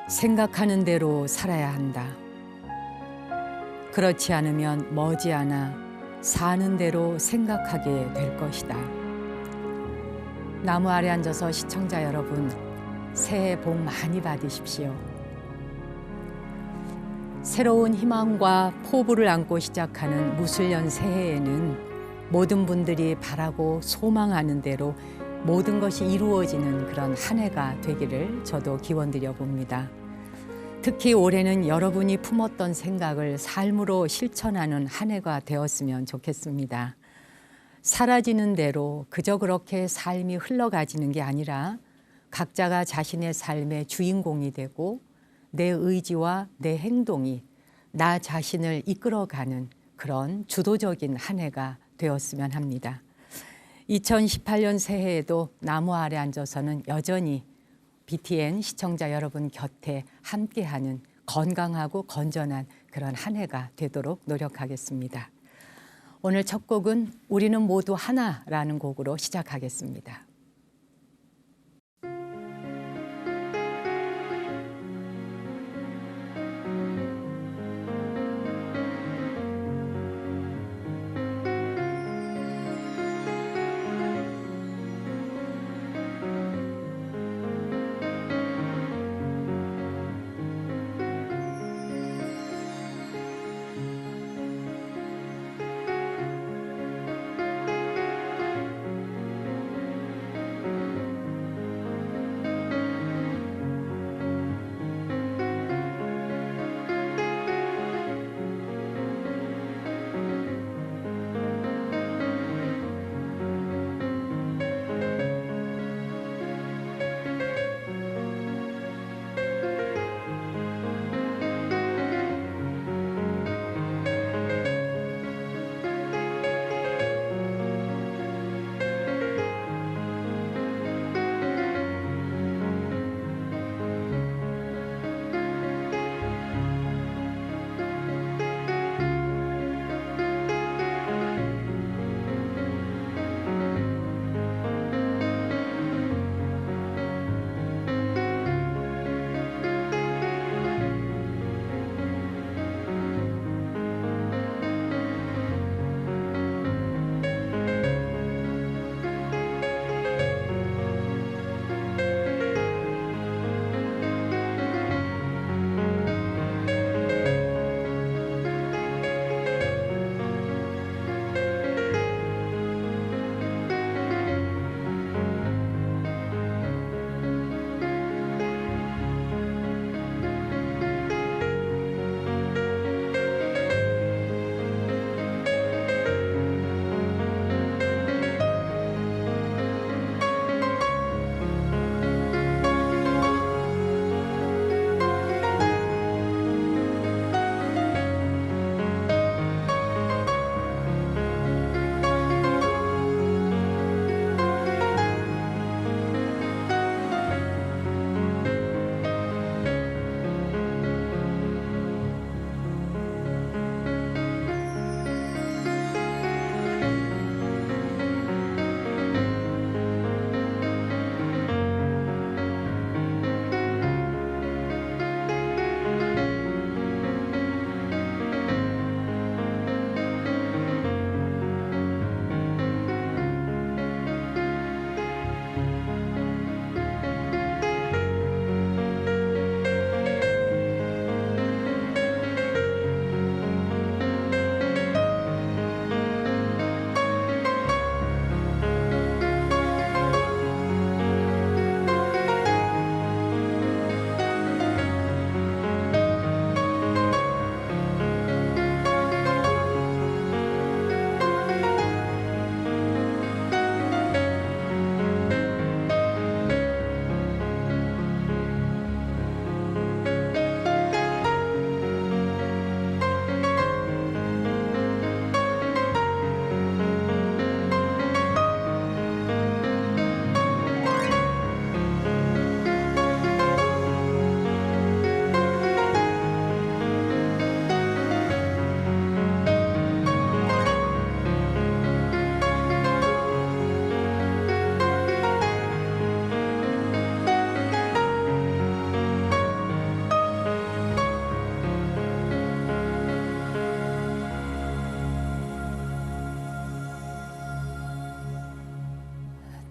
생각하는 대로 살아야 한다. 그렇지 않으면 머지않아 사는 대로 생각하게 될 것이다. 나무 아래 앉아서 시청자 여러분, 새해 복 많이 받으십시오. 새로운 희망과 포부를 안고 시작하는 무술년 새해에는 모든 분들이 바라고 소망하는 대로 모든 것이 이루어지는 그런 한 해가 되기를 저도 기원드려 봅니다. 특히 올해는 여러분이 품었던 생각을 삶으로 실천하는 한 해가 되었으면 좋겠습니다. 사라지는 대로 그저 그렇게 삶이 흘러가지는 게 아니라 각자가 자신의 삶의 주인공이 되고 내 의지와 내 행동이 나 자신을 이끌어가는 그런 주도적인 한 해가 되었으면 합니다. 2018년 새해에도 나무 아래 앉아서는 여전히 BTN 시청자 여러분 곁에 함께하는 건강하고 건전한 그런 한 해가 되도록 노력하겠습니다. 오늘 첫 곡은 우리는 모두 하나라는 곡으로 시작하겠습니다.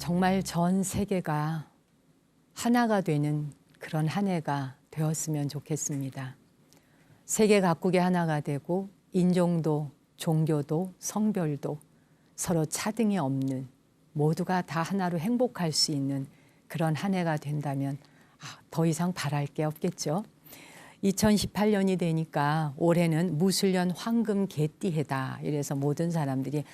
정말 전 세계가 하나가 되는 그런 한 해가 되었으면 좋겠습니다. 세계 각국이 하나가 되고 인종도 종교도 성별도 서로 차등이 없는 모두가 다 하나로 행복할 수 있는 그런 한 해가 된다면 더 이상 바랄 게 없겠죠. 2018년이 되니까 올해는 무술년 황금 개띠해다. 이래서 모든 사람들이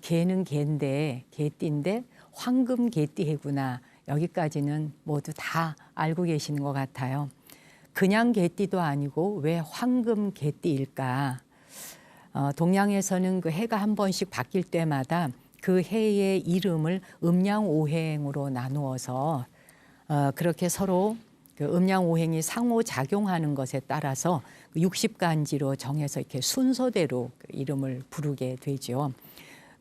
개는 개인데 개띠인데 황금 개띠해구나. 여기까지는 모두 다 알고 계시는 것 같아요. 그냥 개띠도 아니고 왜 황금 개띠일까? 동양에서는 그 해가 한 번씩 바뀔 때마다 그 해의 이름을 음양오행으로 나누어서 그렇게 서로 그 음양오행이 상호작용하는 것에 따라서 60간지로 정해서 이렇게 순서대로 그 이름을 부르게 되죠.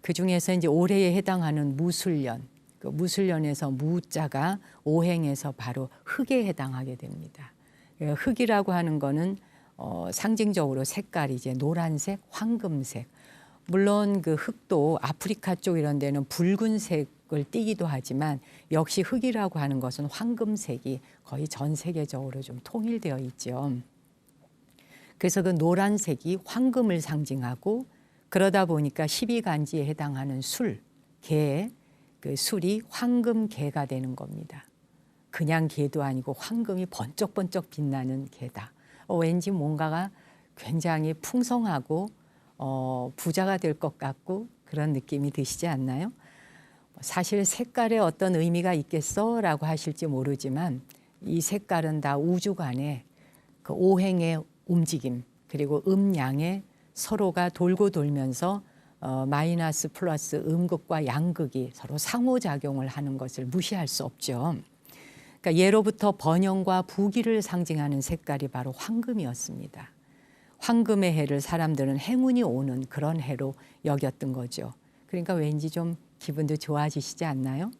그중에서 이제 올해에 해당하는 무술년, 그 무술년에서 무자가 오행에서 바로 흑에 해당하게 됩니다. 흑이라고 하는 거는 상징적으로 색깔이 이제 노란색, 황금색. 물론 그 흑도 아프리카 쪽 이런 데는 붉은색을 띠기도 하지만 역시 흑이라고 하는 것은 황금색이 거의 전 세계적으로 좀 통일되어 있죠. 그래서 그 노란색이 황금을 상징하고 그러다 보니까 12간지에 해당하는 술, 개, 그 술이 황금개가 되는 겁니다. 그냥 개도 아니고 황금이 번쩍번쩍 빛나는 개다. 왠지 뭔가가 굉장히 풍성하고 부자가 될 것 같고 그런 느낌이 드시지 않나요? 사실 색깔에 어떤 의미가 있겠어? 라고 하실지 모르지만 이 색깔은 다 우주간의 그 오행의 움직임 그리고 음양의 서로가 돌고 돌면서 마이너스 플러스 음극과 양극이 서로 상호작용을 하는 것을 무시할 수 없죠. 그러니까 예로부터 번영과 부귀를 상징하는 색깔이 바로 황금이었습니다. 황금의 해를 사람들은 행운이 오는 그런 해로 여겼던 거죠. 그러니까 왠지 좀 기분도 좋아지시지 않나요?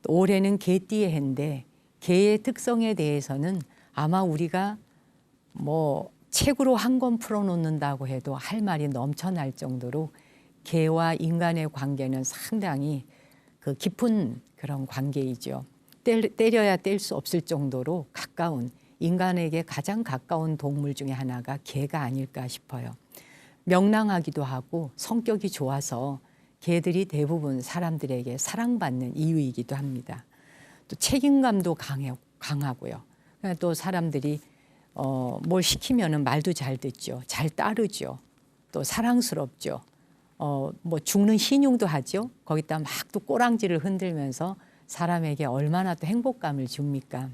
올해는 개띠의 해인데 개의 특성에 대해서는 아마 우리가 뭐 책으로 한 권 풀어놓는다고 해도 할 말이 넘쳐날 정도로 개와 인간의 관계는 상당히 그 깊은 그런 관계이죠. 때려야 뗄 수 없을 정도로 가까운 인간에게 가장 가까운 동물 중에 하나가 개가 아닐까 싶어요. 명랑하기도 하고 성격이 좋아서 개들이 대부분 사람들에게 사랑받는 이유이기도 합니다. 또 책임감도 강하고요. 또 사람들이 뭘 시키면은 말도 잘 듣죠. 잘 따르죠. 또 사랑스럽죠. 뭐 죽는 신용도 하죠. 거기다 막 또 꼬랑지를 흔들면서 사람에게 얼마나 또 행복감을 줍니까?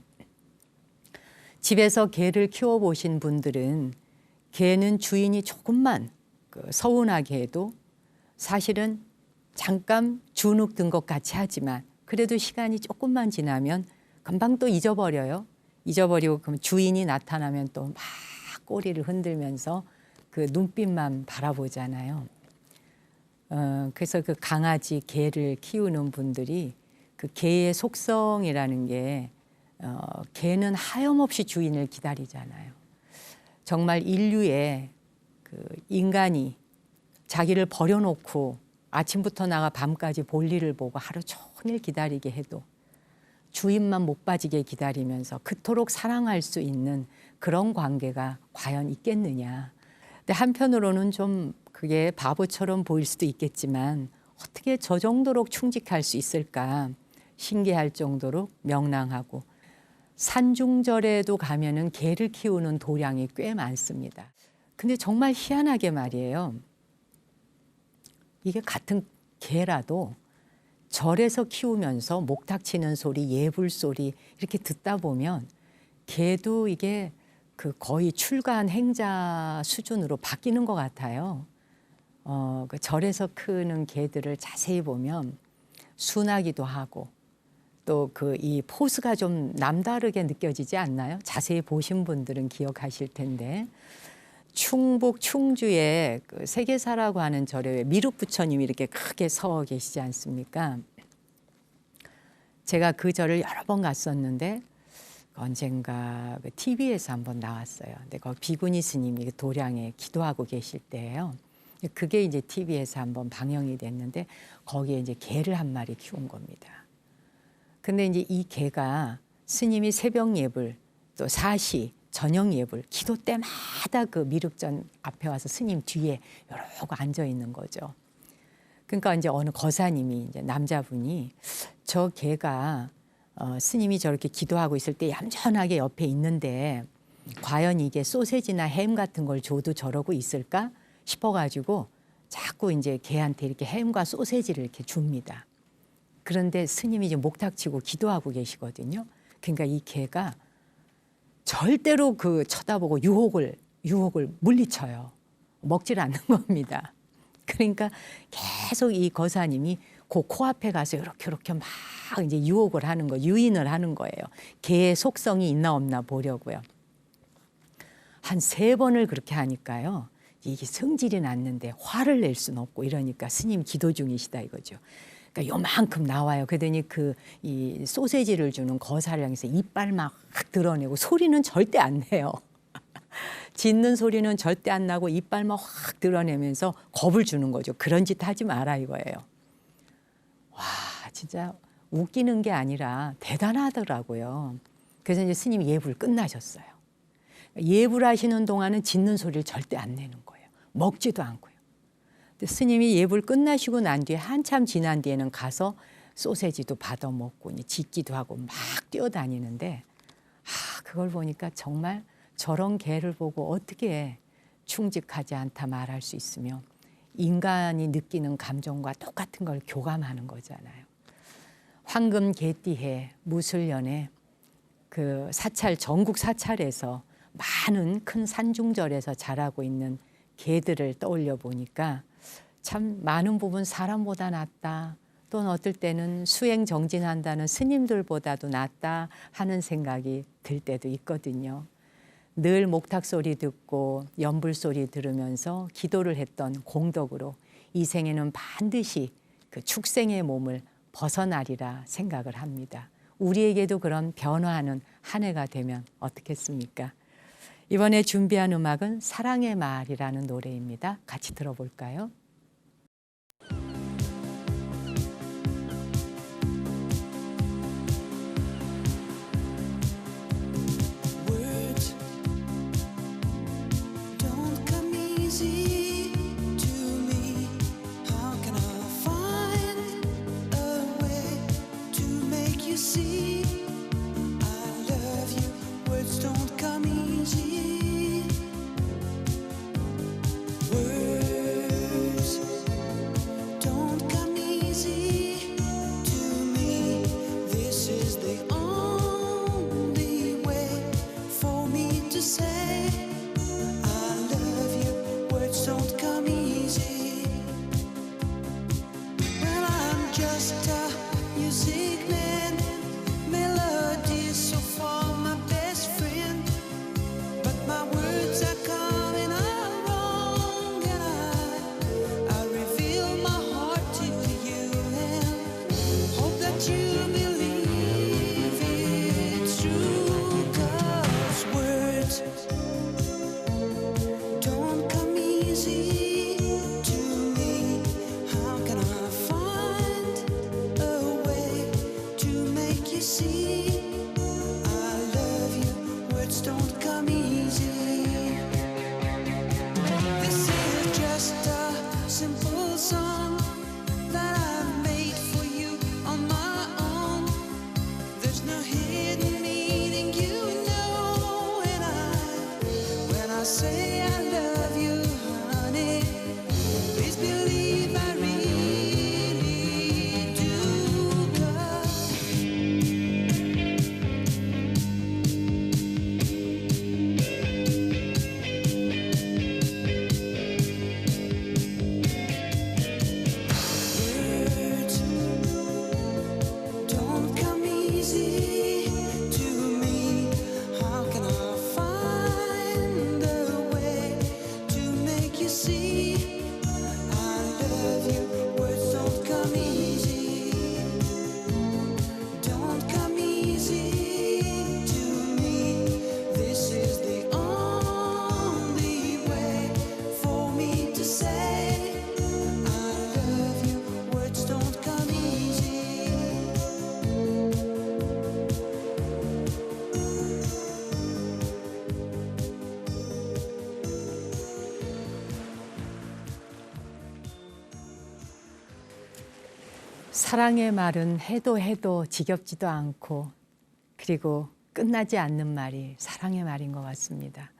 집에서 개를 키워보신 분들은 개는 주인이 조금만 서운하게 해도 사실은 잠깐 주눅 든 것 같이 하지만 그래도 시간이 조금만 지나면 금방 또 잊어버려요. 잊어버리고 그럼 주인이 나타나면 또 막 꼬리를 흔들면서 그 눈빛만 바라보잖아요. 그래서 그 강아지, 개를 키우는 분들이 그 개의 속성이라는 게 개는 하염없이 주인을 기다리잖아요. 정말 인류의 그 인간이 자기를 버려놓고 아침부터 나가 밤까지 볼일을 보고 하루 종일 기다리게 해도 주인만 못 빠지게 기다리면서 그토록 사랑할 수 있는 그런 관계가 과연 있겠느냐. 근데 한편으로는 좀 그게 바보처럼 보일 수도 있겠지만 어떻게 저 정도로 충직할 수 있을까 신기할 정도로 명랑하고 산중절에도 가면은 개를 키우는 도량이 꽤 많습니다. 근데 정말 희한하게 말이에요. 이게 같은 개라도 절에서 키우면서 목탁 치는 소리, 예불 소리 이렇게 듣다 보면 개도 이게 그 거의 출가한 행자 수준으로 바뀌는 것 같아요. 그 절에서 크는 개들을 자세히 보면 순하기도 하고 또 그 이 포스가 좀 남다르게 느껴지지 않나요? 자세히 보신 분들은 기억하실 텐데 충북 충주에 그 세계사라고 하는 절에 미륵 부처님이 이렇게 크게 서 계시지 않습니까? 제가 그 절을 여러 번 갔었는데 언젠가 그 TV에서 한번 나왔어요. 근데 거기 비구니 스님이 도량에 기도하고 계실 때예요. 그게 이제 TV에서 한번 방영이 됐는데 거기에 이제 개를 한 마리 키운 겁니다. 근데 이제 이 개가 스님이 새벽 예불 또 사시 저녁 예불 기도 때마다 그 미륵전 앞에 와서 스님 뒤에 이러고 앉아 있는 거죠. 그러니까 이제 어느 거사님이 이제 남자분이 저 개가 스님이 저렇게 기도하고 있을 때 얌전하게 옆에 있는데 과연 이게 소세지나 햄 같은 걸 줘도 저러고 있을까 싶어가지고 자꾸 이제 개한테 이렇게 햄과 소세지를 이렇게 줍니다. 그런데 스님이 이제 목탁치고 기도하고 계시거든요. 그러니까 이 개가 절대로 그 쳐다보고 유혹을 물리쳐요. 먹질 않는 겁니다. 그러니까 계속 이 거사님이 그 코앞에 가서 이렇게 막 이제 유혹을 하는 거, 유인을 하는 거예요. 개의 속성이 있나 없나 보려고요. 한 3번을 그렇게 하니까요. 이게 성질이 났는데 화를 낼 수는 없고 이러니까 스님 기도 중이시다 이거죠. 그러니까 요만큼 나와요. 그러더니 이 소세지를 주는 거사를 향해서 이빨 막 드러내고 소리는 절대 안 내요. 짖는 소리는 절대 안 나고 이빨만 확 드러내면서 겁을 주는 거죠. 그런 짓 하지 마라 이거예요. 와, 진짜 웃기는 게 아니라 대단하더라고요. 그래서 이제 스님이 예불 끝나셨어요. 예불 하시는 동안은 짖는 소리를 절대 안 내는 거예요. 먹지도 않고요. 근데 스님이 예불 끝나시고 난 뒤에 한참 지난 뒤에는 가서 소세지도 받아 먹고 짖기도 하고 막 뛰어다니는데 그걸 보니까 정말 저런 개를 보고 어떻게 충직하지 않다 말할 수 있으며 인간이 느끼는 감정과 똑같은 걸 교감하는 거잖아요. 황금 개띠해 무술년에 그 사찰 전국 사찰에서 많은 큰 산중절에서 자라고 있는 개들을 떠올려 보니까 참 많은 부분 사람보다 낫다. 또는 어떨 때는 수행 정진한다는 스님들보다도 낫다 하는 생각이 들 때도 있거든요. 늘 목탁 소리 듣고 연불 소리 들으면서 기도를 했던 공덕으로 이 생에는 반드시 그 축생의 몸을 벗어나리라 생각을 합니다. 우리에게도 그런 변화하는 한 해가 되면 어떻겠습니까? 이번에 준비한 음악은 사랑의 말이라는 노래입니다. 같이 들어볼까요? 사랑의 말은 해도 해도 지겹지도 않고 그리고 끝나지 않는 말이 사랑의 말인 것 같습니다.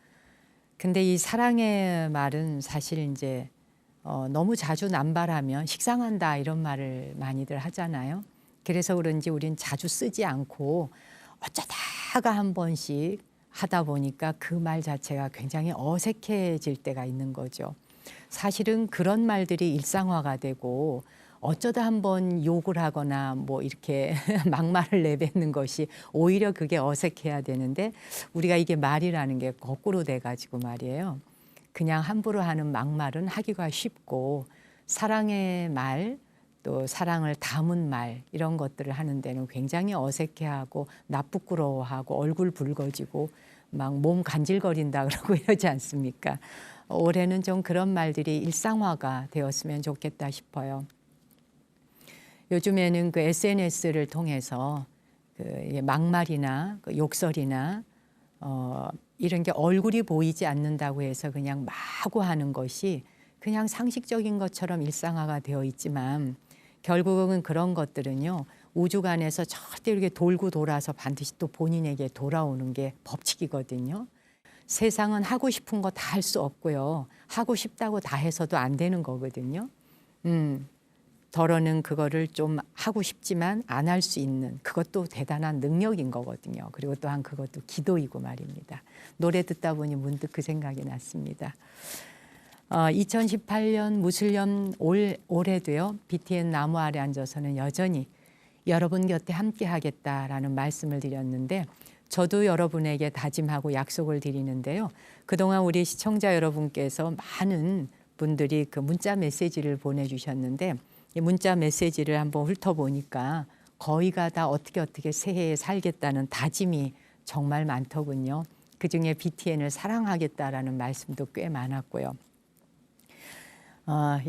근데 이 사랑의 말은 사실 이제 너무 자주 남발하면 식상한다 이런 말을 많이들 하잖아요. 그래서 그런지 우린 자주 쓰지 않고 어쩌다가 한 번씩 하다 보니까 그 말 자체가 굉장히 어색해질 때가 있는 거죠. 사실은 그런 말들이 일상화가 되고 어쩌다 한번 욕을 하거나 뭐 이렇게 막말을 내뱉는 것이 오히려 그게 어색해야 되는데 우리가 이게 말이라는 게 거꾸로 돼가지고 말이에요. 그냥 함부로 하는 막말은 하기가 쉽고 사랑의 말 또 사랑을 담은 말 이런 것들을 하는 데는 굉장히 어색해하고 나부끄러워하고 얼굴 붉어지고 막 몸 간질거린다 그러고 이러지 않습니까? 올해는 좀 그런 말들이 일상화가 되었으면 좋겠다 싶어요. 요즘에는 그 SNS를 통해서 그 막말이나 그 욕설이나 이런 게 얼굴이 보이지 않는다고 해서 그냥 마구 하는 것이 그냥 상식적인 것처럼 일상화가 되어 있지만 결국은 그런 것들은요 우주간에서 절대 이렇게 돌고 돌아서 반드시 또 본인에게 돌아오는 게 법칙이거든요. 세상은 하고 싶은 거 다 할 수 없고요. 하고 싶다고 다 해서도 안 되는 거거든요. 덜어는 그거를 좀 하고 싶지만 안 할 수 있는 그것도 대단한 능력인 거거든요. 그리고 또한 그것도 기도이고 말입니다. 노래 듣다 보니 문득 그 생각이 났습니다. 2018년 무술년 올해도요. BTN 나무 아래 앉아서는 여전히 여러분 곁에 함께 하겠다라는 말씀을 드렸는데 저도 여러분에게 다짐하고 약속을 드리는데요. 그동안 우리 시청자 여러분께서 많은 분들이 그 문자 메시지를 보내주셨는데 이 문자 메시지를 한번 훑어보니까 거의가 다 어떻게 새해에 살겠다는 다짐이 정말 많더군요. 그중에 BTN을 사랑하겠다라는 말씀도 꽤 많았고요.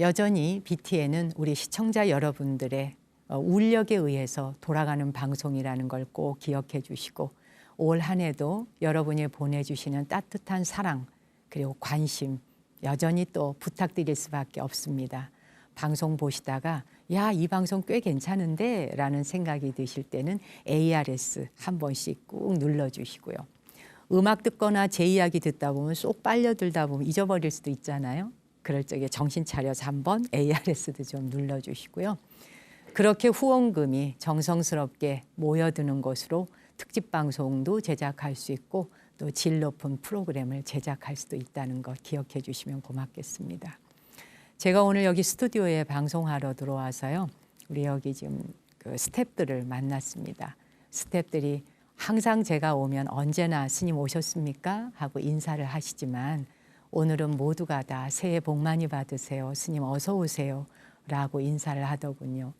여전히 BTN은 우리 시청자 여러분들의 울력에 의해서 돌아가는 방송이라는 걸 꼭 기억해 주시고 올 한 해도 여러분이 보내주시는 따뜻한 사랑 그리고 관심 여전히 또 부탁드릴 수밖에 없습니다. 방송 보시다가 야, 이 방송 꽤 괜찮은데 라는 생각이 드실 때는 ARS 한 번씩 꾹 눌러주시고요. 음악 듣거나 제 이야기 듣다 보면 쏙 빨려들다 보면 잊어버릴 수도 있잖아요. 그럴 적에 정신 차려서 한번 ARS도 좀 눌러주시고요. 그렇게 후원금이 정성스럽게 모여드는 것으로 특집 방송도 제작할 수 있고 또 질 높은 프로그램을 제작할 수도 있다는 것 기억해 주시면 고맙겠습니다. 제가 오늘 여기 스튜디오에 방송하러 들어와서요. 우리 여기 지금 그 스태프들을 만났습니다. 스태프들이 항상 제가 오면 언제나 스님 오셨습니까? 하고 인사를 하시지만 오늘은 모두가 다 새해 복 많이 받으세요. 스님 어서 오세요. 라고 인사를 하더군요.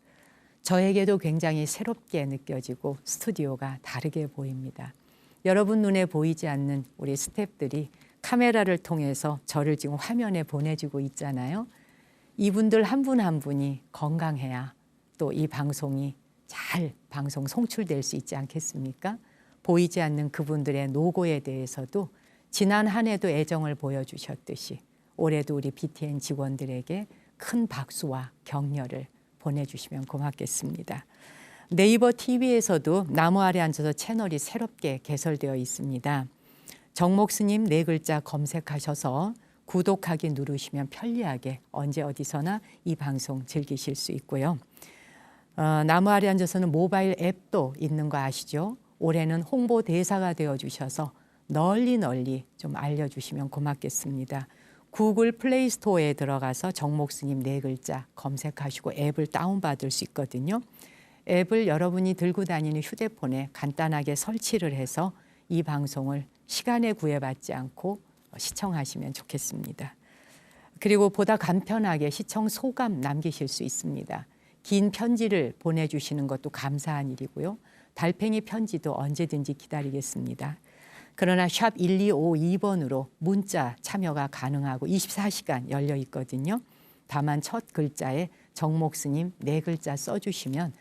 저에게도 굉장히 새롭게 느껴지고 스튜디오가 다르게 보입니다. 여러분 눈에 보이지 않는 우리 스태프들이 카메라를 통해서 저를 지금 화면에 보내주고 있잖아요. 이분들 한 분 한 분이 건강해야 또 이 방송이 잘 방송 송출될 수 있지 않겠습니까? 보이지 않는 그분들의 노고에 대해서도 지난 한 해도 애정을 보여주셨듯이 올해도 우리 BTN 직원들에게 큰 박수와 격려를 보내주시면 고맙겠습니다. 네이버 TV에서도 나무 아래 앉아서 채널이 새롭게 개설되어 있습니다. 정목스님 네 글자 검색하셔서 구독하기 누르시면 편리하게 언제 어디서나 이 방송 즐기실 수 있고요. 나무 아래 앉아서는 모바일 앱도 있는 거 아시죠? 올해는 홍보 대사가 되어주셔서 널리 좀 알려주시면 고맙겠습니다. 구글 플레이 스토어에 들어가서 정목스님 네 글자 검색하시고 앱을 다운받을 수 있거든요. 앱을 여러분이 들고 다니는 휴대폰에 간단하게 설치를 해서 이 방송을 시간에 구애받지 않고 시청하시면 좋겠습니다. 그리고 보다 간편하게 시청 소감 남기실 수 있습니다. 긴 편지를 보내주시는 것도 감사한 일이고요. 달팽이 편지도 언제든지 기다리겠습니다. 그러나 샵 1252번으로 문자 참여가 가능하고 24시간 열려 있거든요. 다만 첫 글자에 정목스님 네 글자 써주시면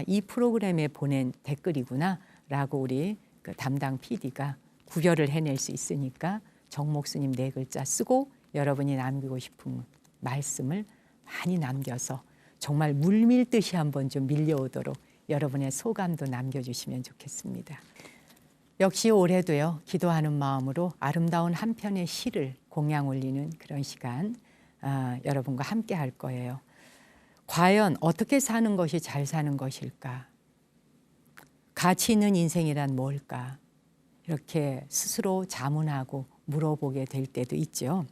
이 프로그램에 보낸 댓글이구나 라고 우리 그 담당 PD가 구별을 해낼 수 있으니까 정목스님 네 글자 쓰고 여러분이 남기고 싶은 말씀을 많이 남겨서 정말 물밀듯이 한번 좀 밀려오도록 여러분의 소감도 남겨주시면 좋겠습니다. 역시 올해도요, 기도하는 마음으로 아름다운 한 편의 시를 공양 올리는 그런 시간 여러분과 함께 할 거예요. 과연 어떻게 사는 것이 잘 사는 것일까? 가치 있는 인생이란 뭘까? 이렇게 스스로 자문하고 물어보게 될 때도 있죠.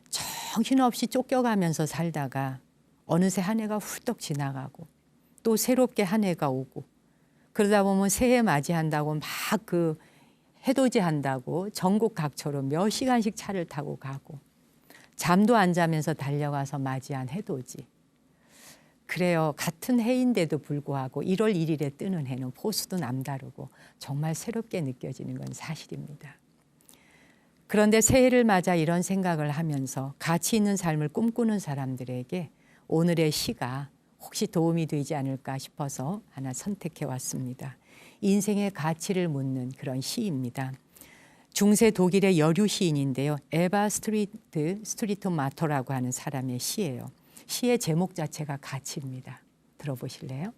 정신없이 쫓겨가면서 살다가 어느새 한 해가 훌떡 지나가고 또 새롭게 한 해가 오고 그러다 보면 새해 맞이한다고 막 그 해돋이 한다고 전국 각처로 몇 시간씩 차를 타고 가고 잠도 안 자면서 달려가서 맞이한 해돋이. 그래요. 같은 해인데도 불구하고 1월 1일에 뜨는 해는 포수도 남다르고 정말 새롭게 느껴지는 건 사실입니다. 그런데 새해를 맞아 이런 생각을 하면서 가치 있는 삶을 꿈꾸는 사람들에게 오늘의 시가 혹시 도움이 되지 않을까 싶어서 하나 선택해 왔습니다. 인생의 가치를 묻는 그런 시입니다. 중세 독일의 여류 시인인데요. 에바 스트리트 마터라고 하는 사람의 시예요. 시의 제목 자체가 가치입니다. 들어보실래요?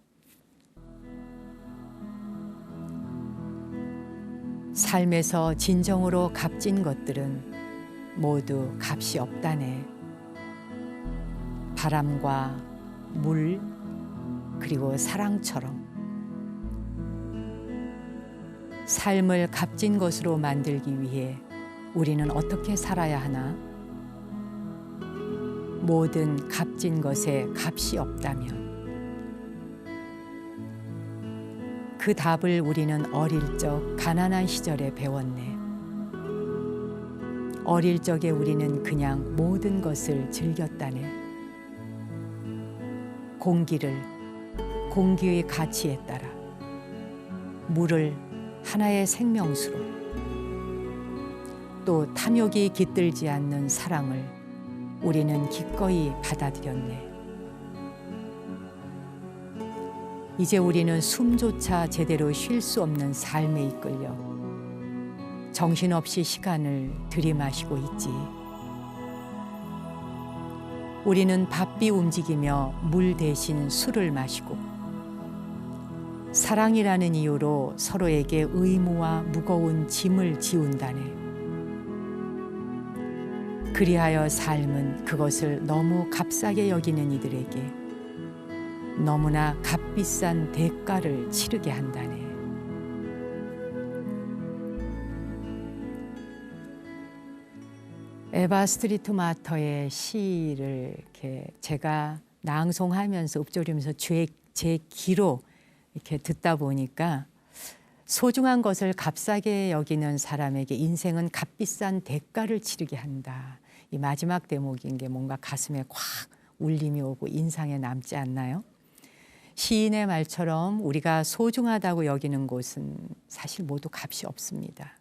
삶에서 진정으로 값진 것들은 모두 값이 없다네. 바람과 물 그리고 사랑처럼 삶을 값진 것으로 만들기 위해 우리는 어떻게 살아야 하나? 모든 값진 것에 값이 없다면 그 답을 우리는 어릴 적 가난한 시절에 배웠네. 어릴 적에 우리는 그냥 모든 것을 즐겼다네. 공기를 공기의 가치에 따라, 물을 하나의 생명수로, 또 탐욕이 깃들지 않는 사랑을 우리는 기꺼이 받아들였네. 이제 우리는 숨조차 제대로 쉴 수 없는 삶에 이끌려 정신없이 시간을 들이마시고 있지. 우리는 바삐 움직이며 물 대신 술을 마시고 사랑이라는 이유로 서로에게 의무와 무거운 짐을 지운다네. 그리하여 삶은 그것을 너무 값싸게 여기는 이들에게 너무나 값비싼 대가를 치르게 한다네. 에바 스트리트 마터의 시를 이렇게 제가 낭송하면서 읊조리면서 제 귀로 이렇게 듣다 보니까 소중한 것을 값싸게 여기는 사람에게 인생은 값비싼 대가를 치르게 한다. 이 마지막 대목인 게 뭔가 가슴에 콱 울림이 오고 인상에 남지 않나요? 시인의 말처럼 우리가 소중하다고 여기는 곳은 사실 모두 값이 없습니다.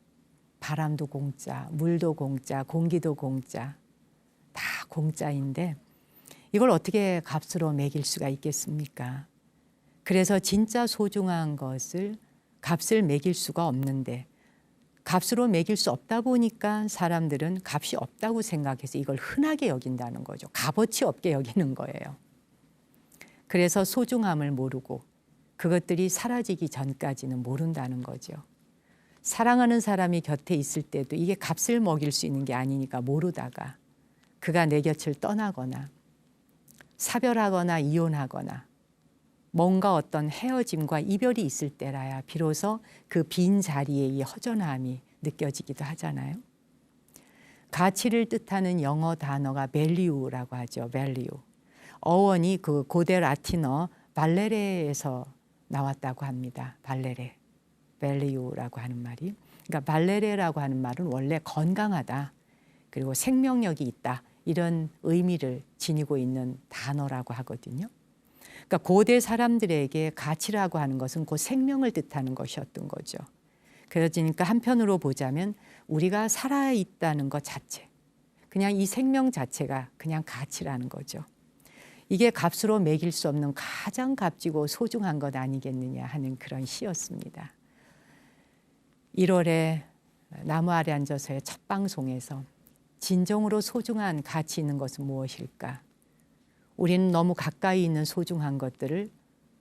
바람도 공짜, 물도 공짜, 공기도 공짜, 다 공짜인데 이걸 어떻게 값으로 매길 수가 있겠습니까? 그래서 진짜 소중한 것을 값을 매길 수가 없는데 값으로 매길 수 없다 보니까 사람들은 값이 없다고 생각해서 이걸 흔하게 여긴다는 거죠. 값어치 없게 여기는 거예요. 그래서 소중함을 모르고 그것들이 사라지기 전까지는 모른다는 거죠. 사랑하는 사람이 곁에 있을 때도 이게 값을 먹일 수 있는 게 아니니까 모르다가 그가 내 곁을 떠나거나 사별하거나 이혼하거나 뭔가 어떤 헤어짐과 이별이 있을 때라야 비로소 그 빈 자리에 이 허전함이 느껴지기도 하잖아요. 가치를 뜻하는 영어 단어가 value라고 하죠. value. 어원이 그 고대 라틴어 발레레에서 나왔다고 합니다. 발레레. value라고 하는 말이. 그러니까 발레레라고 하는 말은 원래 건강하다. 그리고 생명력이 있다. 이런 의미를 지니고 있는 단어라고 하거든요. 그러니까 고대 사람들에게 가치라고 하는 것은 그 생명을 뜻하는 것이었던 거죠. 그러니까 한편으로 보자면 우리가 살아있다는 것 자체, 그냥 이 생명 자체가 그냥 가치라는 거죠. 이게 값으로 매길 수 없는 가장 값지고 소중한 것 아니겠느냐 하는 그런 시였습니다. 1월에 나무 아래 앉아서의 첫 방송에서 진정으로 소중한 가치 있는 것은 무엇일까? 우리는 너무 가까이 있는 소중한 것들을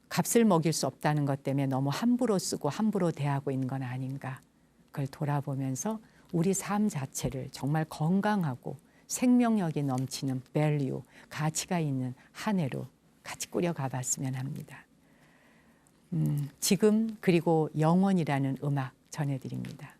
값을 먹일 수 없다는 것 때문에 너무 함부로 쓰고 함부로 대하고 있는 건 아닌가. 그걸 돌아보면서 우리 삶 자체를 정말 건강하고 생명력이 넘치는 밸류, 가치가 있는 한 해로 같이 꾸려가 봤으면 합니다. 지금 그리고 영원이라는 음악 전해드립니다.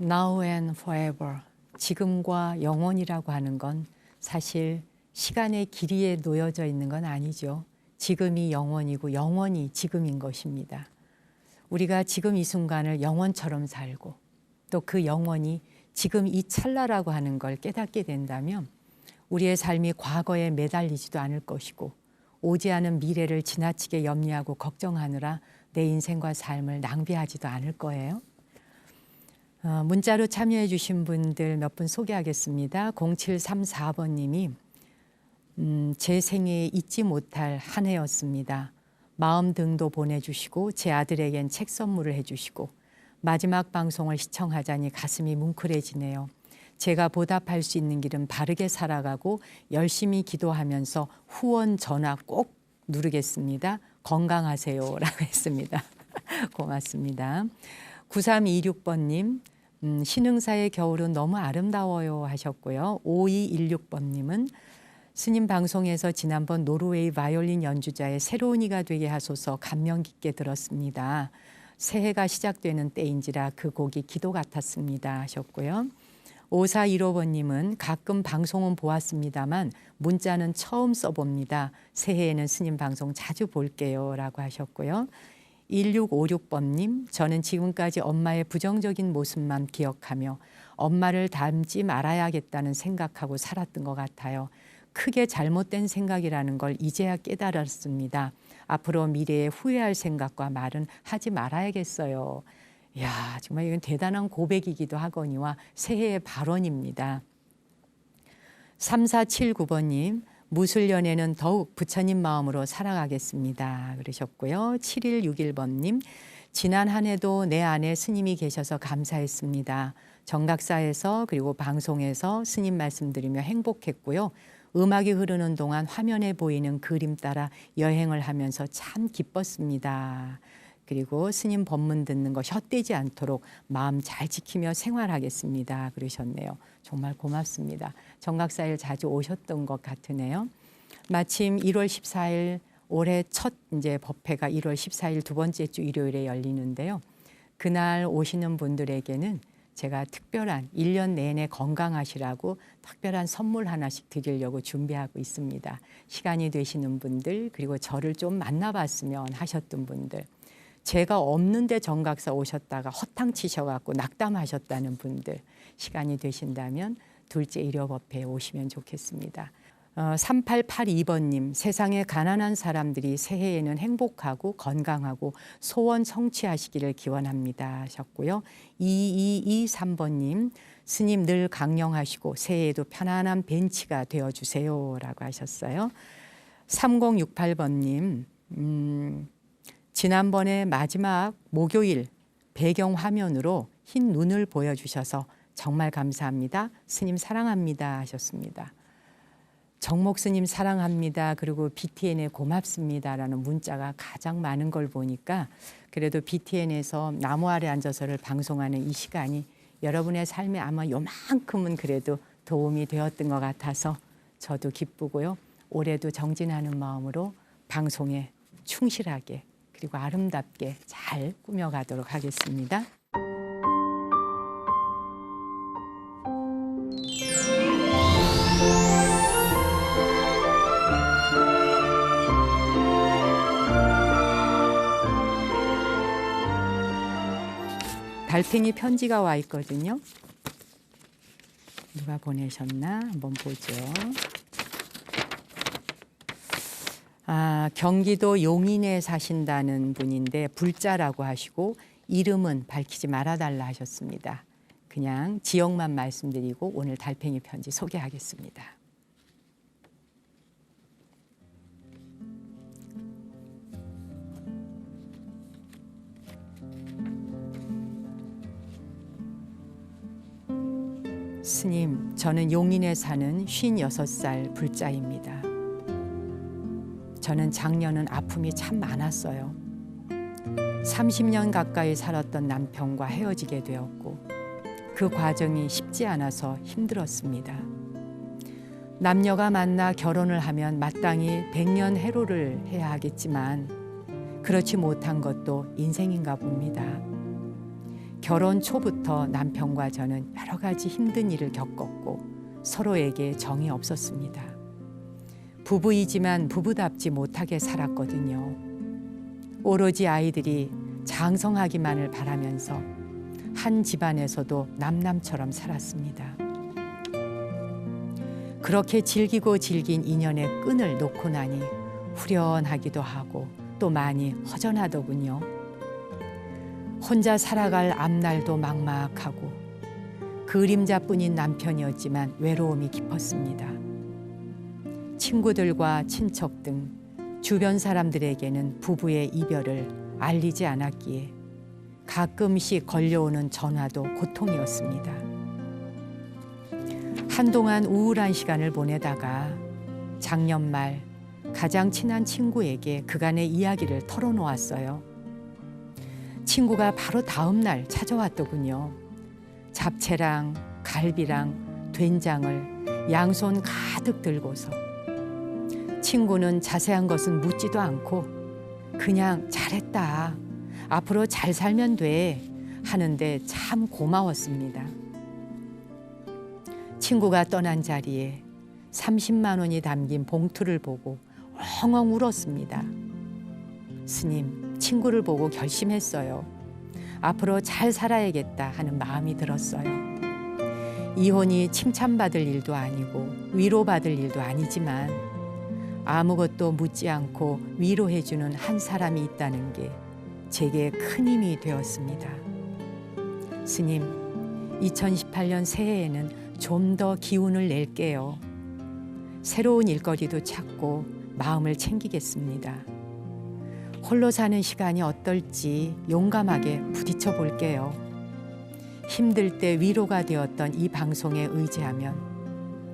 Now and forever, 지금과 영원이라고 하는 건 사실 시간의 길이에 놓여져 있는 건 아니죠. 지금이 영원이고 영원이 지금인 것입니다. 우리가 지금 이 순간을 영원처럼 살고 또 그 영원이 지금 이 찰나라고 하는 걸 깨닫게 된다면 우리의 삶이 과거에 매달리지도 않을 것이고 오지 않은 미래를 지나치게 염려하고 걱정하느라 내 인생과 삶을 낭비하지도 않을 거예요. 문자로 참여해 주신 분들 몇 분 소개하겠습니다. 0734번님이 제 생애에 잊지 못할 한 해였습니다. 마음 등도 보내주시고 제 아들에겐 책 선물을 해주시고 마지막 방송을 시청하자니 가슴이 뭉클해지네요. 제가 보답할 수 있는 길은 바르게 살아가고 열심히 기도하면서 후원 전화 꼭 누르겠습니다. 건강하세요 라고 했습니다. 고맙습니다. 9326번님 신흥사의 겨울은 너무 아름다워요 하셨고요. 5216번님은 스님 방송에서 지난번 노르웨이 바이올린 연주자의 새로운 이가 되게 하소서 감명 깊게 들었습니다. 새해가 시작되는 때인지라 그 곡이 기도 같았습니다 하셨고요. 5415번님은 가끔 방송은 보았습니다만 문자는 처음 써봅니다. 새해에는 스님 방송 자주 볼게요 라고 하셨고요. 1656번님 저는 지금까지 엄마의 부정적인 모습만 기억하며 엄마를 닮지 말아야겠다는 생각하고 살았던 것 같아요. 크게 잘못된 생각이라는 걸 이제야 깨달았습니다. 앞으로 미래에 후회할 생각과 말은 하지 말아야겠어요. 이야, 정말 이건 대단한 고백이기도 하거니와 새해의 발언입니다. 3479번님, 무술년에는 더욱 부처님 마음으로 살아가겠습니다. 그러셨고요. 7161번님, 지난 한 해도 내 안에 스님이 계셔서 감사했습니다. 정각사에서 그리고 방송에서 스님 말씀드리며 행복했고요. 음악이 흐르는 동안 화면에 보이는 그림 따라 여행을 하면서 참 기뻤습니다. 그리고 스님 법문 듣는 거 헛되지 않도록 마음 잘 지키며 생활하겠습니다. 그러셨네요. 정말 고맙습니다. 정각사일 자주 오셨던 것 같으네요. 마침 1월 14일 올해 첫 이제 법회가 1월 14일 두 번째 주 일요일에 열리는데요. 그날 오시는 분들에게는 제가 특별한 1년 내내 건강하시라고 특별한 선물 하나씩 드리려고 준비하고 있습니다. 시간이 되시는 분들 그리고 저를 좀 만나봤으면 하셨던 분들, 제가 없는데 정각사 오셨다가 허탕 치셔갖고 낙담하셨다는 분들, 시간이 되신다면 둘째 일요법회에 오시면 좋겠습니다. 3882번님, 세상에 가난한 사람들이 새해에는 행복하고 건강하고 소원 성취하시기를 기원합니다 하셨고요. 2223번님, 스님 늘 강령하시고 새해에도 편안한 벤치가 되어주세요 라고 하셨어요. 3068번님, 지난번에 마지막 목요일 배경 화면으로 흰 눈을 보여주셔서 정말 감사합니다. 스님 사랑합니다 하셨습니다. 정목 스님 사랑합니다. 그리고 BTN에 고맙습니다라는 문자가 가장 많은 걸 보니까 그래도 BTN에서 나무 아래 앉아서를 방송하는 이 시간이 여러분의 삶에 아마 요만큼은 그래도 도움이 되었던 것 같아서 저도 기쁘고요. 올해도 정진하는 마음으로 방송에 충실하게 그리고 아름답게 잘 꾸며가도록 하겠습니다. 달팽이 편지가 와 있거든요. 누가 보내셨나 한번 보죠. 경기도 용인에 사신다는 분인데 불자라고 하시고 이름은 밝히지 말아달라 하셨습니다. 그냥 지역만 말씀드리고 오늘 달팽이 편지 소개하겠습니다. 스님, 저는 용인에 사는 56살 불자입니다. 저는 작년은 아픔이 참 많았어요. 30년 가까이 살았던 남편과 헤어지게 되었고 그 과정이 쉽지 않아서 힘들었습니다. 남녀가 만나 결혼을 하면 마땅히 100년 해로를 해야 하겠지만 그렇지 못한 것도 인생인가 봅니다. 결혼 초부터 남편과 저는 여러 가지 힘든 일을 겪었고 서로에게 정이 없었습니다. 부부이지만 부부답지 못하게 살았거든요. 오로지 아이들이 장성하기만을 바라면서 한 집안에서도 남남처럼 살았습니다. 그렇게 즐기고 즐긴 인연의 끈을 놓고 나니 후련하기도 하고 또 많이 허전하더군요. 혼자 살아갈 앞날도 막막하고 그림자뿐인 남편이었지만 외로움이 깊었습니다. 친구들과 친척 등 주변 사람들에게는 부부의 이별을 알리지 않았기에 가끔씩 걸려오는 전화도 고통이었습니다. 한동안 우울한 시간을 보내다가 작년 말 가장 친한 친구에게 그간의 이야기를 털어놓았어요. 친구가 바로 다음 날 찾아왔더군요. 잡채랑 갈비랑 된장을 양손 가득 들고서 친구는 자세한 것은 묻지도 않고 그냥 잘했다, 앞으로 잘 살면 돼 하는데 참 고마웠습니다. 친구가 떠난 자리에 30만 원이 담긴 봉투를 보고 엉엉 울었습니다. 스님, 친구를 보고 결심했어요. 앞으로 잘 살아야겠다 하는 마음이 들었어요. 이혼이 칭찬받을 일도 아니고 위로받을 일도 아니지만 아무것도 묻지 않고 위로해주는 한 사람이 있다는 게 제게 큰 힘이 되었습니다. 스님, 2018년 새해에는 좀 더 기운을 낼게요. 새로운 일거리도 찾고 마음을 챙기겠습니다. 홀로 사는 시간이 어떨지 용감하게 부딪혀 볼게요. 힘들 때 위로가 되었던 이 방송에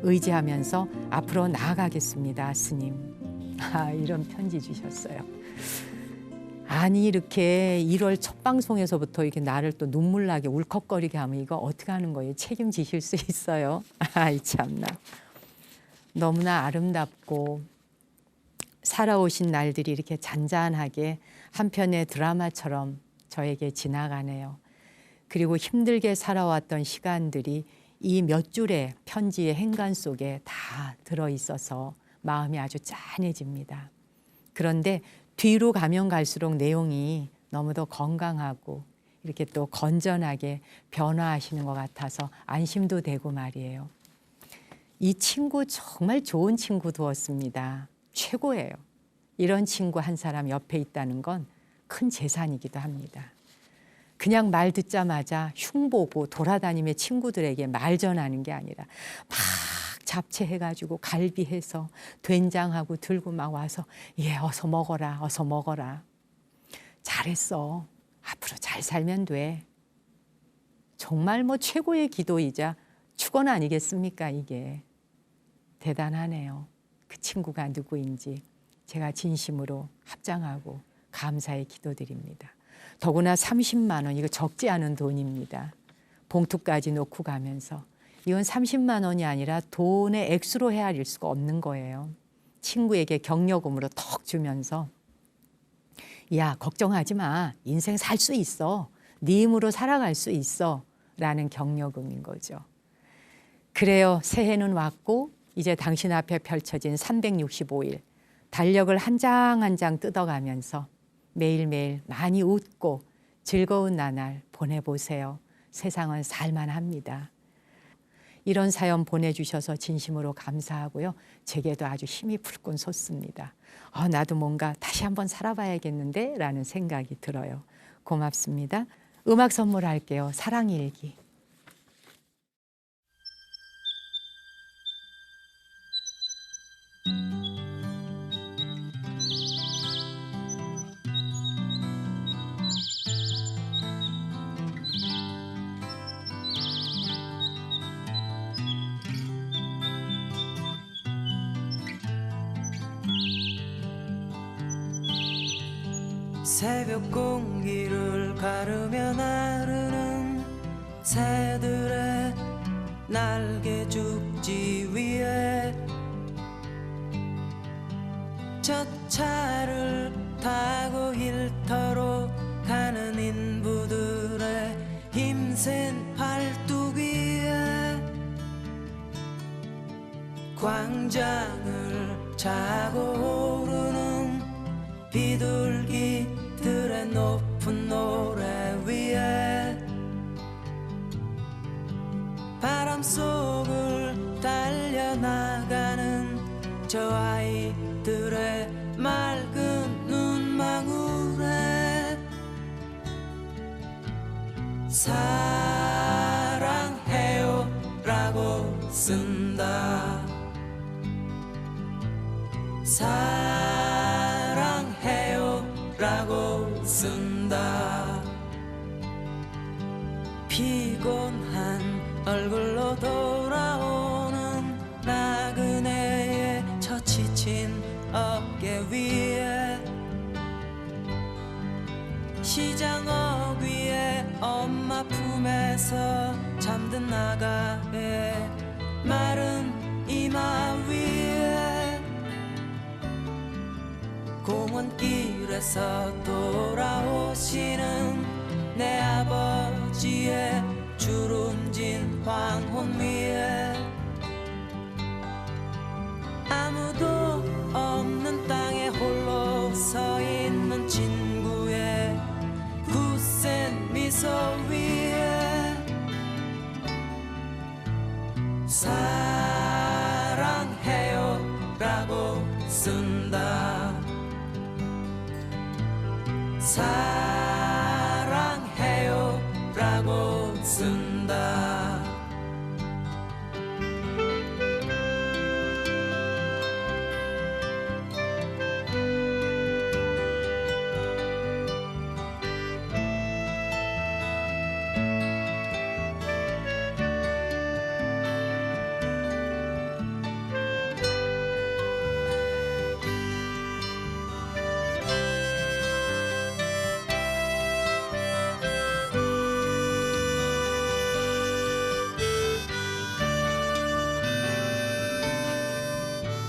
의지하면서 앞으로 나아가겠습니다, 스님. 이런 편지 주셨어요. 아니, 이렇게 1월 첫 방송에서부터 이렇게 나를 또 눈물 나게 울컥거리게 하면 이거 어떻게 하는 거예요? 책임지실 수 있어요? 참나. 너무나 아름답고 살아오신 날들이 이렇게 잔잔하게 한 편의 드라마처럼 저에게 지나가네요. 그리고 힘들게 살아왔던 시간들이 이 몇 줄의 편지의 행간 속에 다 들어있어서 마음이 아주 짠해집니다. 그런데 뒤로 가면 갈수록 내용이 너무도 건강하고 이렇게 또 건전하게 변화하시는 것 같아서 안심도 되고 말이에요. 이 친구 정말 좋은 친구 두었습니다. 최고예요. 이런 친구 한 사람 옆에 있다는 건 큰 재산이기도 합니다. 그냥 말 듣자마자 흉보고 돌아다니며 친구들에게 말 전하는 게 아니라 막 잡채해가지고 갈비해서 된장하고 들고 막 와서 어서 먹어라, 어서 먹어라. 잘했어. 앞으로 잘 살면 돼. 정말 최고의 기도이자 축원 아니겠습니까, 이게. 대단하네요. 그 친구가 누구인지 제가 진심으로 합장하고 감사의 기도드립니다. 더구나 30만 원, 이거 적지 않은 돈입니다. 봉투까지 놓고 가면서 이건 30만 원이 아니라 돈의 액수로 헤아릴 수가 없는 거예요. 친구에게 격려금으로 턱 주면서 야, 걱정하지 마. 인생 살 수 있어. 네 힘으로 살아갈 수 있어. 라는 격려금인 거죠. 그래요. 새해는 왔고 이제 당신 앞에 펼쳐진 365일 달력을 한 장 한 장 뜯어가면서 매일매일 많이 웃고 즐거운 나날 보내보세요. 세상은 살만합니다. 이런 사연 보내주셔서 진심으로 감사하고요. 제게도 아주 힘이 불끈 솟습니다. 나도 뭔가 다시 한번 살아봐야겠는데 라는 생각이 들어요. 고맙습니다. 음악 선물할게요. 사랑일기. 새벽 공기를 가르며 나르는 새들의 날개 죽지 위에 저 차를 타고 일터로 가는 인부들의 힘센 팔뚝 위에 광장을 차고 오르는 비둘기들의 높은 노래 위에 바람 속을 달려나가는 저 아이들의 맑은 눈망울에 사랑해요 라고 쓴다. 사랑해요 라고 쓴다. 피곤한 얼굴로 돌아오는 나그네의 저 지친 어깨 위에 시장업 위에 엄마 품에서 잠든 나가의 마른 이마 위에 공원길에서 돌아오시는 내 아버지의 주름진 황혼 위에 아무도 없는 땅에 홀로 서 있는 친구의 굳센 미소 위에 사랑해요 라고 쓴다.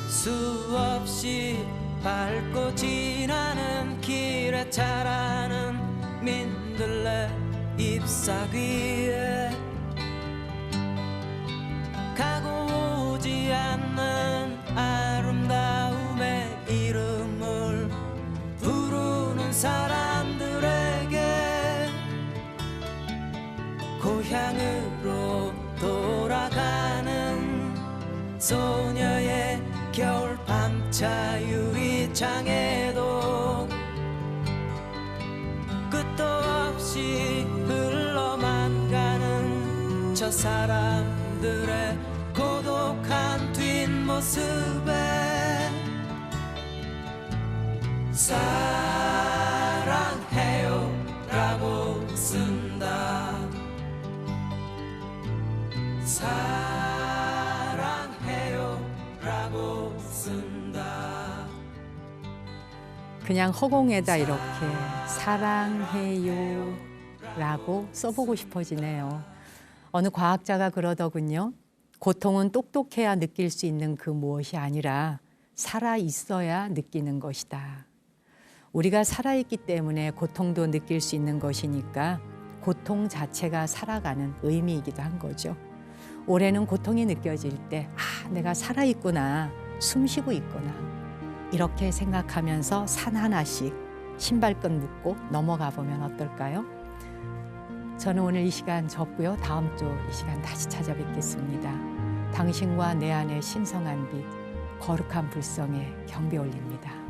수없이 밟고 지나는 길에 자라는 민들레 잎사귀에 가고 오지 않는 아름다움의 이름을 부르는 사람들에게 고향으로 돌아가는 소녀의 겨울 밤차 유리창에도 끝도 없이 흘러만 가는 저 사람들의 고독한 뒷모습에 사랑해요 라고 쓴다. 사랑해요 라고 쓴다. 그냥 허공에다 이렇게 사랑해요 라고 써보고 싶어지네요. 어느 과학자가 그러더군요. 고통은 똑똑해야 느낄 수 있는 그 무엇이 아니라 살아있어야 느끼는 것이다. 우리가 살아있기 때문에 고통도 느낄 수 있는 것이니까 고통 자체가 살아가는 의미이기도 한 거죠. 올해는 고통이 느껴질 때 내가 살아있구나, 숨쉬고 있구나 이렇게 생각하면서 산 하나씩 신발끈 묶고 넘어가 보면 어떨까요? 저는 오늘 이 시간 접고요. 다음 주 이 시간 다시 찾아뵙겠습니다. 당신과 내 안의 신성한 빛, 거룩한 불성에 경배 올립니다.